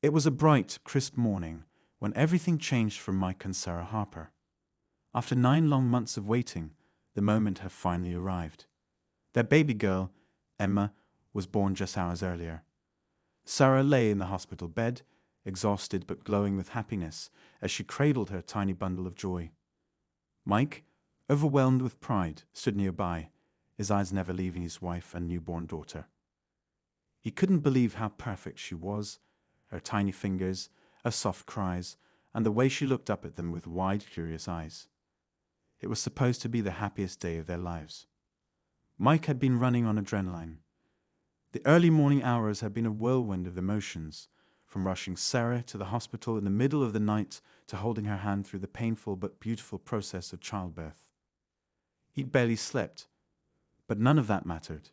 It was a bright, crisp morning when everything changed for Mike and Sarah Harper. After 9 long months of waiting, the moment had finally arrived. Their baby girl, Emma, was born just hours earlier. Sarah lay in the hospital bed, exhausted but glowing with happiness as she cradled her tiny bundle of joy. Mike, overwhelmed with pride, stood nearby, his eyes never leaving his wife and newborn daughter. He couldn't believe how perfect she was, her tiny fingers, her soft cries, and the way she looked up at them with wide, curious eyes. It was supposed to be the happiest day of their lives. Mike had been running on adrenaline. The early morning hours had been a whirlwind of emotions, from rushing Sarah to the hospital in the middle of the night to holding her hand through the painful but beautiful process of childbirth. He'd barely slept, but none of that mattered.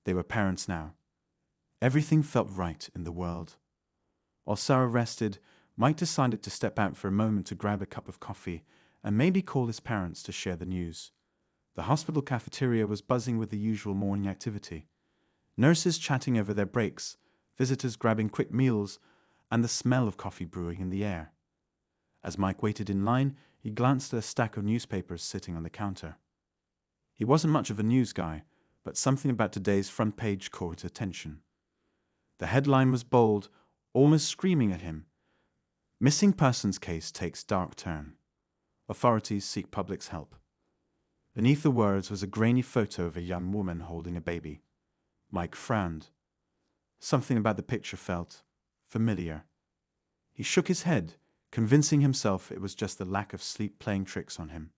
They were parents now. Everything felt right in the world. While Sarah rested, Mike decided to step out for a moment to grab a cup of coffee and maybe call his parents to share the news. The hospital cafeteria was buzzing with the usual morning activity. Nurses chatting over their breaks, visitors grabbing quick meals, and the smell of coffee brewing in the air. As Mike waited in line, he glanced at a stack of newspapers sitting on the counter. He wasn't much of a news guy, but something about today's front page caught his attention. The headline was bold, almost screaming at him. Missing persons case takes dark turn. Authorities seek public's help. Beneath the words was a grainy photo of a young woman holding a baby. Mike frowned. Something about the picture felt familiar. He shook his head, convincing himself it was just the lack of sleep playing tricks on him.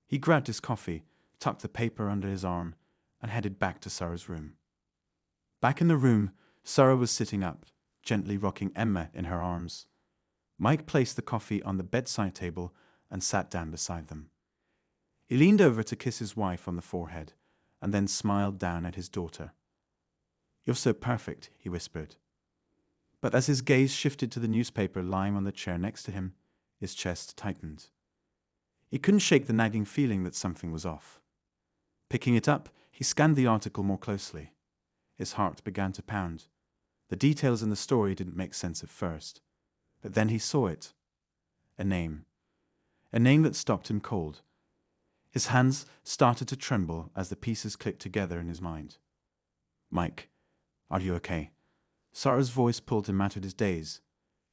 He grabbed his coffee, tucked the paper under his arm, and headed back to Sarah's room. Back in the room, Sarah was sitting up, gently rocking Emma in her arms. Mike placed the coffee on the bedside table and sat down beside them. He leaned over to kiss his wife on the forehead, and then smiled down at his daughter. "You're so perfect," he whispered. But as his gaze shifted to the newspaper lying on the chair next to him, his chest tightened. He couldn't shake the nagging feeling that something was off. Picking it up, he scanned the article more closely. His heart began to pound. The details in the story didn't make sense at first, but then he saw it. A name. A name that stopped him cold. His hands started to tremble as the pieces clicked together in his mind. "Mike, are you okay?" Sarah's voice pulled him out of his daze.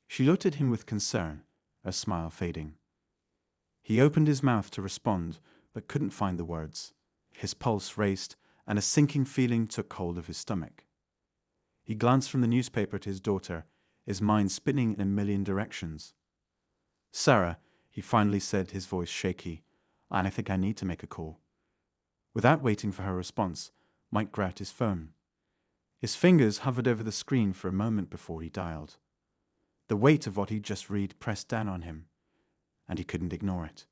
She looked at him with concern, her smile fading. He opened his mouth to respond, but couldn't find the words. His pulse raced, and a sinking feeling took hold of his stomach. He glanced from the newspaper to his daughter, his mind spinning in a million directions. "Sarah," he finally said, his voice shaky, "I think I need to make a call." Without waiting for her response, Mike grabbed his phone. His fingers hovered over the screen for a moment before he dialed. The weight of what he'd just read pressed down on him, and he couldn't ignore it.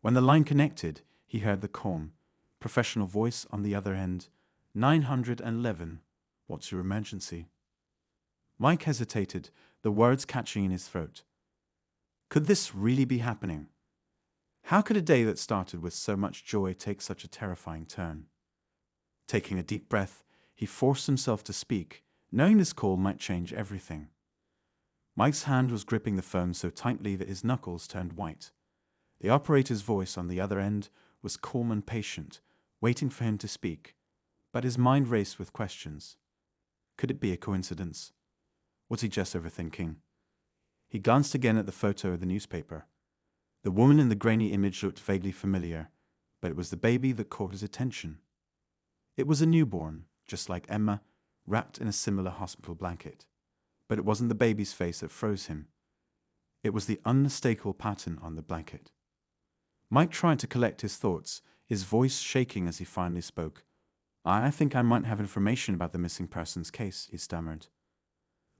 When the line connected, he heard the calm, professional voice on the other end. 911. What's your emergency? Mike hesitated, the words catching in his throat. Could this really be happening? How could a day that started with so much joy take such a terrifying turn? Taking a deep breath, he forced himself to speak, knowing this call might change everything. Mike's hand was gripping the phone so tightly that his knuckles turned white. The operator's voice on the other end was calm and patient, waiting for him to speak, but his mind raced with questions. Could it be a coincidence? Was he just overthinking? He glanced again at the photo of the newspaper. The woman in the grainy image looked vaguely familiar, but it was the baby that caught his attention. It was a newborn, just like Emma, wrapped in a similar hospital blanket. But it wasn't the baby's face that froze him. It was the unmistakable pattern on the blanket. Mike tried to collect his thoughts, his voice shaking as he finally spoke. "I think I might have information about the missing persons case," he stammered.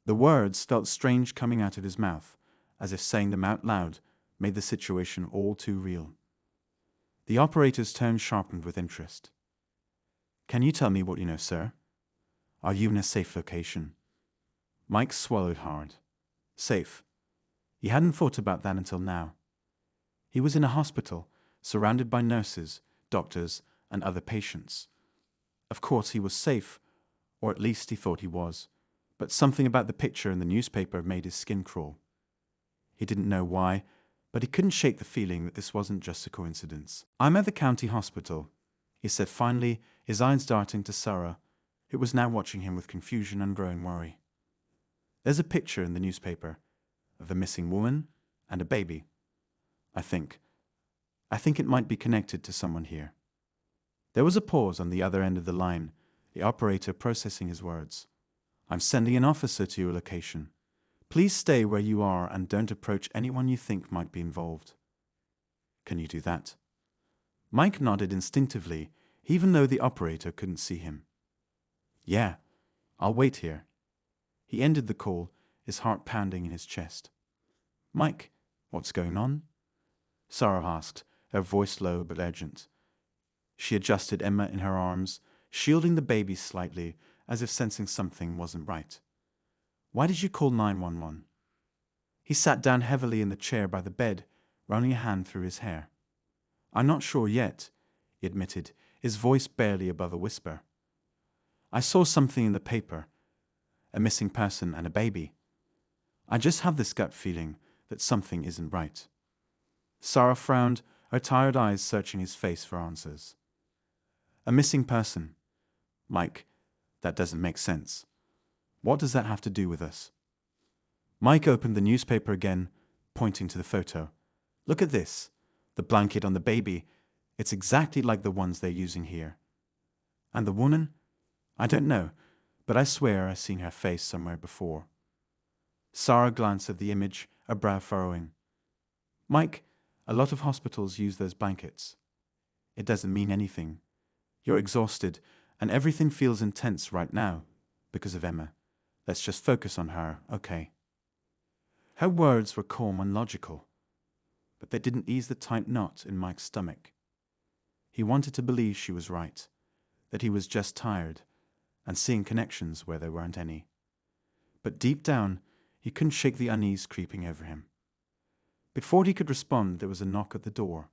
The words felt strange coming out of his mouth, as if saying them out loud made the situation all too real. The operator's tone sharpened with interest. "Can you tell me what you know, sir? Are you in a safe location?" Mike swallowed hard. Safe. He hadn't thought about that until now. He was in a hospital, surrounded by nurses, doctors, and other patients. Of course he was safe, or at least he thought he was. but something about the picture in the newspaper made his skin crawl. He didn't know why, but he couldn't shake the feeling that this wasn't just a coincidence. "I'm at the county hospital," he said finally, his eyes darting to Sarah, who was now watching him with confusion and growing worry. "There's a picture in the newspaper of a missing woman and a baby. I think it might be connected to someone here." There was a pause on the other end of the line, the operator processing his words. "I'm sending an officer to your location. Please stay where you are and don't approach anyone you think might be involved." "Can you do that?" Mike nodded instinctively, even though the operator couldn't see him. "Yeah, I'll wait here." He ended the call, his heart pounding in his chest. "Mike, what's going on?" Sarah asked, her voice low but urgent. She adjusted Emma in her arms, shielding the baby slightly, as if sensing something wasn't right. "Why did you call 911? He sat down heavily in the chair by the bed, running a hand through his hair. "I'm not sure yet," he admitted, his voice barely above a whisper. "I saw something in the paper, a missing person and a baby. I just have this gut feeling that something isn't right." Sarah frowned, her tired eyes searching his face for answers. "A missing person. Mike, that doesn't make sense. What does that have to do with us?" Mike opened the newspaper again, pointing to the photo. "Look at this. The blanket on the baby. It's exactly like the ones they're using here. And the woman? I don't know, but I swear I've seen her face somewhere before." Sarah glanced at the image, her brow furrowing. "Mike, a lot of hospitals use those blankets. It doesn't mean anything. You're exhausted, and everything feels intense right now because of Emma. Let's just focus on her, okay?" Her words were calm and logical, but they didn't ease the tight knot in Mike's stomach. He wanted to believe she was right, that he was just tired and seeing connections where there weren't any. But deep down, he couldn't shake the unease creeping over him. Before he could respond, there was a knock at the door.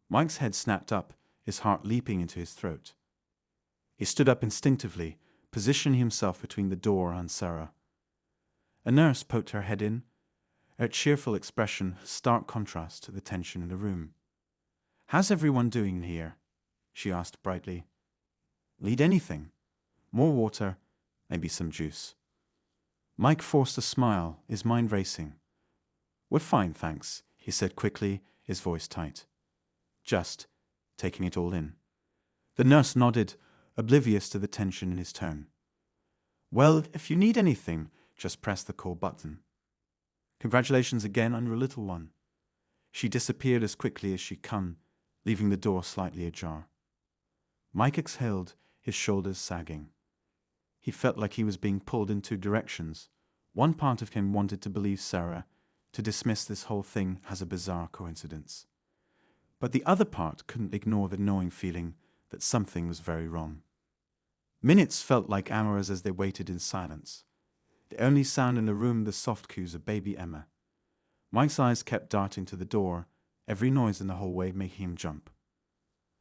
Mike's head snapped up, his heart leaping into his throat. He stood up instinctively, positioning himself between the door and Sarah. A nurse poked her head in, her cheerful expression stark contrast to the tension in the room. "How's everyone doing here?" she asked brightly. "Need anything? More water, maybe some juice." Mike forced a smile, his mind racing. "We're fine, thanks," he said quickly, his voice tight. "Just taking it all in." The nurse nodded, oblivious to the tension in his tone. "Well, if you need anything, just press the call button. Congratulations again on your little one." She disappeared as quickly as she come, leaving the door slightly ajar. Mike exhaled, his shoulders sagging. He felt like he was being pulled in two directions. One part of him wanted to believe Sarah, to dismiss this whole thing as a bizarre coincidence. But the other part couldn't ignore the gnawing feeling that something was very wrong. Minutes felt like hours as they waited in silence. The only sound in the room the soft coos of baby Emma. Mike's eyes kept darting to the door, every noise in the hallway making him jump.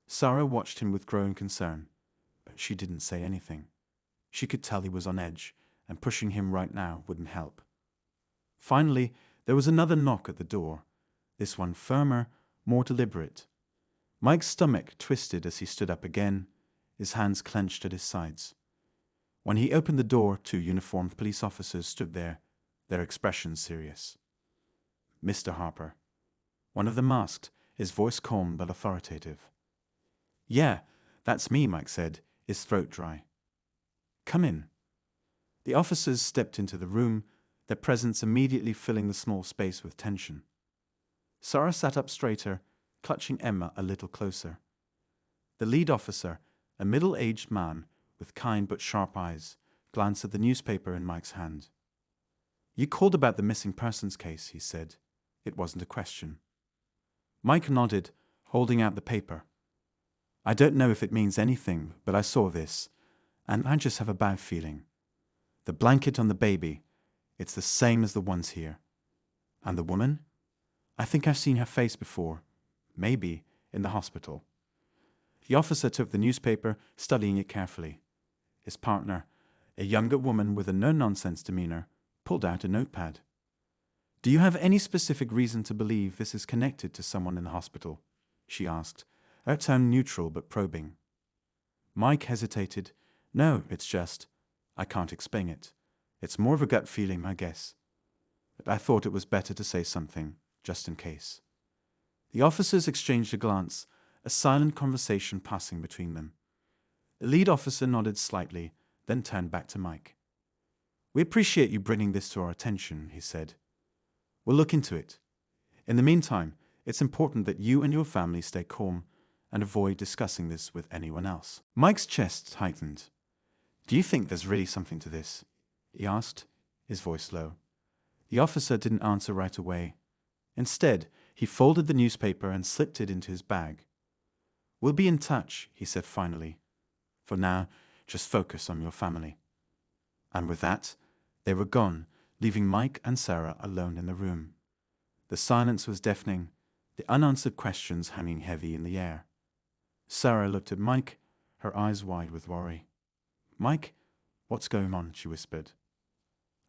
Sarah watched him with growing concern, but she didn't say anything. She could tell he was on edge, and pushing him right now wouldn't help. Finally, there was another knock at the door, this one firmer, more deliberate. Mike's stomach twisted as he stood up again, his hands clenched at his sides. When he opened the door, two uniformed police officers stood there, their expressions serious. "Mr. Harper." One of them asked, his voice calm but authoritative. "Yeah, that's me," Mike said, his throat dry. "Come in." The officers stepped into the room, their presence immediately filling the small space with tension. Sarah sat up straighter, clutching Emma a little closer. The lead officer, a middle-aged man with kind but sharp eyes, glanced at the newspaper in Mike's hand. "You called about the missing persons case," he said. It wasn't a question. Mike nodded, holding out the paper. "I don't know if it means anything, but I saw this, and I just have a bad feeling. The blanket on the baby, it's the same as the ones here. And the woman? I think I've seen her face before, maybe in the hospital." The officer took the newspaper, studying it carefully. His partner, A younger woman with a no-nonsense demeanor pulled out a notepad. "Do you have any specific reason to believe this is connected to someone in the hospital?" she asked, her tone neutral but probing. Mike hesitated. "No, it's just, I can't explain it. It's more of a gut feeling, I guess. But I thought it was better to say something, just in case." The officers exchanged a glance, a silent conversation passing between them. The lead officer nodded slightly, then turned back to Mike. "We appreciate you bringing this to our attention," he said. "We'll look into it. In the meantime, it's important that you and your family stay calm and avoid discussing this with anyone else." Mike's chest tightened. "Do you think there's really something to this?" he asked, his voice low. The officer didn't answer right away. Instead, he folded the newspaper and slipped it into his bag. "We'll be in touch," he said finally. "For now, just focus on your family." And with that, they were gone, leaving Mike and Sarah alone in the room. The silence was deafening, the unanswered questions hanging heavy in the air. Sarah looked at Mike, her eyes wide with worry. "Mike, what's going on?" she whispered.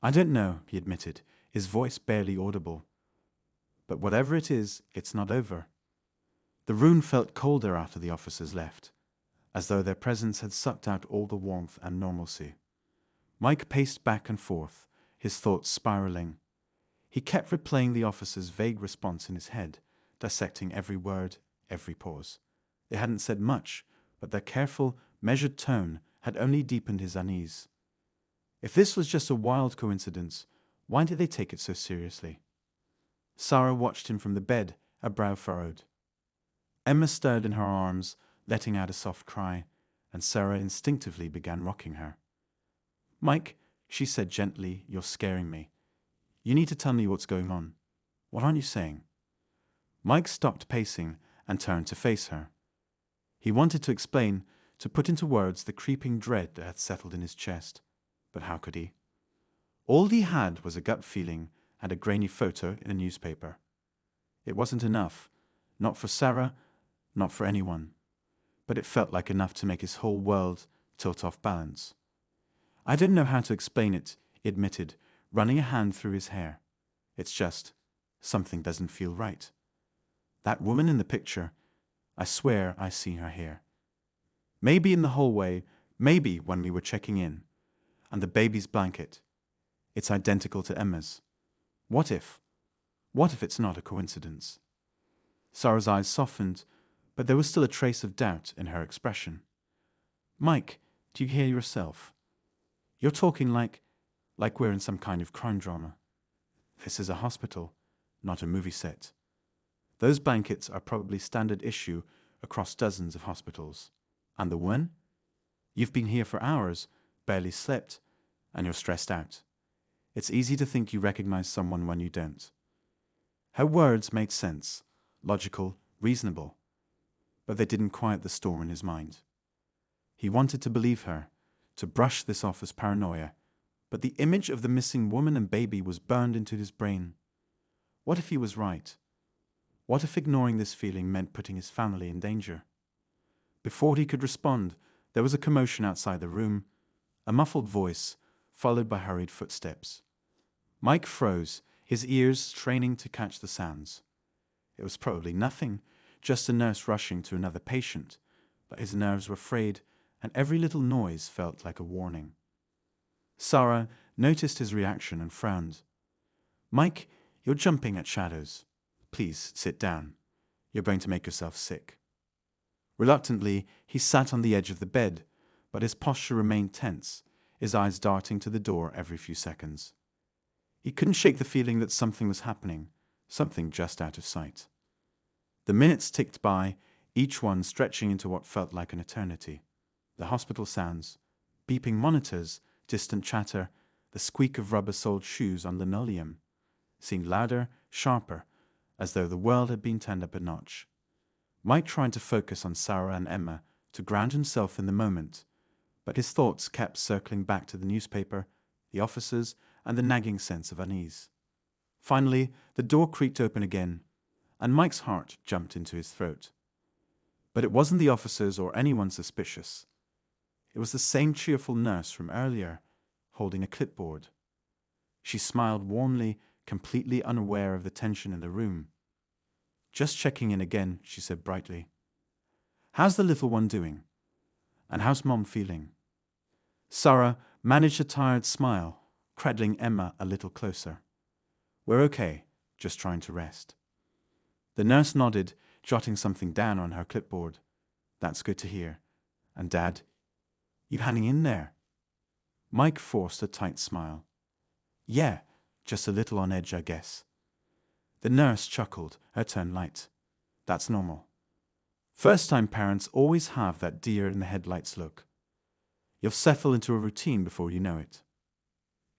"I don't know," he admitted, his voice barely audible. "But whatever it is, it's not over." The room felt colder after the officers left, as though their presence had sucked out all the warmth and normalcy. Mike paced back and forth, his thoughts spiraling. He kept replaying the officer's vague response in his head, dissecting every word, every pause. They hadn't said much, but their careful, measured tone had only deepened his unease. If this was just a wild coincidence, why did they take it so seriously? Sarah watched him from the bed, a brow furrowed. Emma stirred in her arms, letting out a soft cry, and Sarah instinctively began rocking her. "Mike," she said gently, "you're scaring me. You need to tell me what's going on. What aren't you saying?" Mike stopped pacing and turned to face her. He wanted to explain, to put into words the creeping dread that had settled in his chest. But how could he? All he had was a gut feeling and a grainy photo in a newspaper. It wasn't enough, not for Sarah, not for anyone. But it felt like enough to make his whole world tilt off balance. "I don't know how to explain it," he admitted, running a hand through his hair. "It's just, something doesn't feel right. That woman in the picture, I swear I see her here. Maybe in the hallway, maybe when we were checking in. And the baby's blanket. It's identical to Emma's. What if it's not a coincidence?" Sarah's eyes softened, but there was still a trace of doubt in her expression. "Mike, do you hear yourself? You're talking like we're in some kind of crime drama. This is a hospital, not a movie set. Those blankets are probably standard issue across dozens of hospitals. And the woman? You've been here for hours, barely slept, and you're stressed out. It's easy to think you recognize someone when you don't." Her words made sense, logical, reasonable, but they didn't quiet the storm in his mind. He wanted to believe her, to brush this off as paranoia, but the image of the missing woman and baby was burned into his brain. What if he was right? What if ignoring this feeling meant putting his family in danger? Before he could respond, there was a commotion outside the room, a muffled voice, followed by hurried footsteps. Mike froze, his ears straining to catch the sounds. It was probably nothing, just a nurse rushing to another patient, but his nerves were frayed, and every little noise felt like a warning. Sarah noticed his reaction and frowned. "Mike, you're jumping at shadows. Please sit down. You're going to make yourself sick." Reluctantly, he sat on the edge of the bed, but his posture remained tense, his eyes darting to the door every few seconds. He couldn't shake the feeling that something was happening, something just out of sight. The minutes ticked by, each one stretching into what felt like an eternity. The hospital sounds, beeping monitors, distant chatter, the squeak of rubber-soled shoes on linoleum, seemed louder, sharper, as though the world had been turned up a notch. Mike tried to focus on Sarah and Emma, to ground himself in the moment, but his thoughts kept circling back to the newspaper, the officers, and the nagging sense of unease. Finally, the door creaked open again, and Mike's heart jumped into his throat. But it wasn't the officers or anyone suspicious. It was the same cheerful nurse from earlier, holding a clipboard. She smiled warmly, completely unaware of the tension in the room. "Just checking in again," she said brightly. "How's the little one doing? And how's Mom feeling?" Sarah managed a tired smile, cradling Emma a little closer. "We're okay, just trying to rest." The nurse nodded, jotting something down on her clipboard. "That's good to hear. And Dad, you hanging in there?" Mike forced a tight smile. "Yeah, just a little on edge, I guess." The nurse chuckled, her tone light. "That's normal. First-time parents always have that deer-in-the-headlights look. You'll settle into a routine before you know it."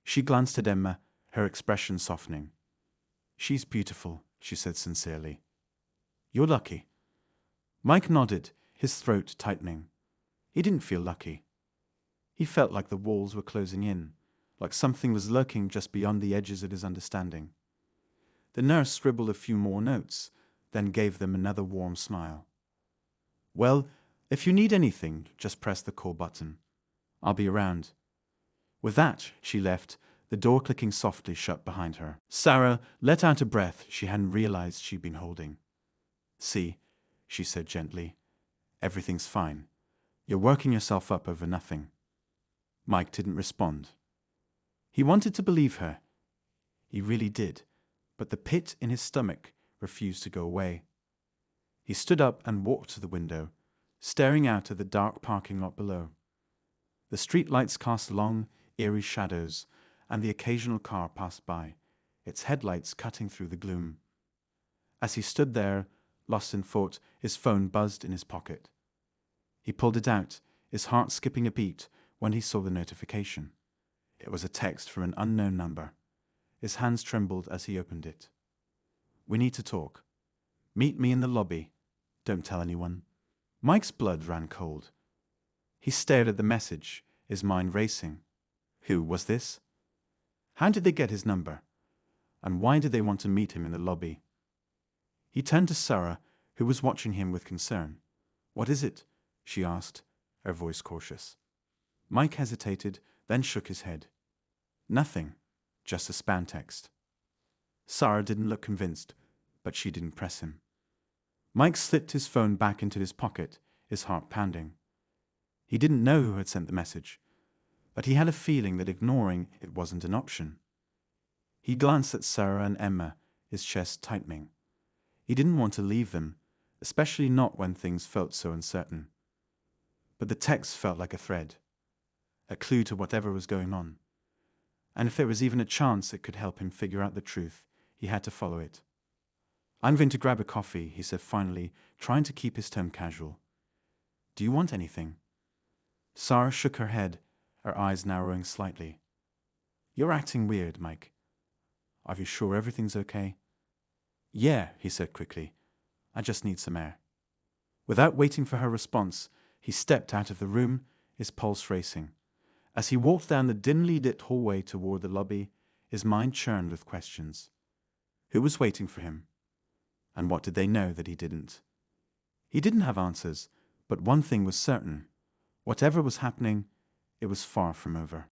She glanced at Emma, her expression softening. "She's beautiful," she said sincerely. "You're lucky." Mike nodded, his throat tightening. He didn't feel lucky. He felt like the walls were closing in, like something was lurking just beyond the edges of his understanding. The nurse scribbled a few more notes, then gave them another warm smile. "Well, if you need anything, just press the call button. I'll be around." With that, she left, the door clicking softly shut behind her. Sarah let out a breath she hadn't realized she'd been holding. "See," she said gently, "everything's fine. You're working yourself up over nothing." Mike didn't respond. He wanted to believe her. He really did, but the pit in his stomach refused to go away. He stood up and walked to the window, staring out at the dark parking lot below. The street lights cast long, eerie shadows, and the occasional car passed by, its headlights cutting through the gloom. As he stood there, lost in thought, his phone buzzed in his pocket. He pulled it out, his heart skipping a beat when he saw the notification. It was a text from an unknown number. His hands trembled as he opened it. "We need to talk. Meet me in the lobby. Don't tell anyone." Mike's blood ran cold. He stared at the message, his mind racing. Who was this? How did they get his number? And why did they want to meet him in the lobby? He turned to Sarah, who was watching him with concern. "What is it?" she asked, her voice cautious. Mike hesitated, then shook his head. "Nothing, just a spam text." Sarah didn't look convinced, but she didn't press him. Mike slipped his phone back into his pocket, his heart pounding. He didn't know who had sent the message, but he had a feeling that ignoring it wasn't an option. He glanced at Sarah and Emma, his chest tightening. He didn't want to leave them, especially not when things felt so uncertain. But the text felt like a thread, a clue to whatever was going on. And if there was even a chance it could help him figure out the truth, he had to follow it. "I'm going to grab a coffee," he said finally, trying to keep his tone casual. "Do you want anything?" Sarah shook her head, her eyes narrowing slightly. "You're acting weird, Mike. Are you sure everything's okay?" "Yeah," he said quickly. "I just need some air." Without waiting for her response, he stepped out of the room, his pulse racing. As he walked down the dimly lit hallway toward the lobby, his mind churned with questions. Who was waiting for him? And what did they know that he didn't? He didn't have answers, but one thing was certain. Whatever was happening, it was far from over.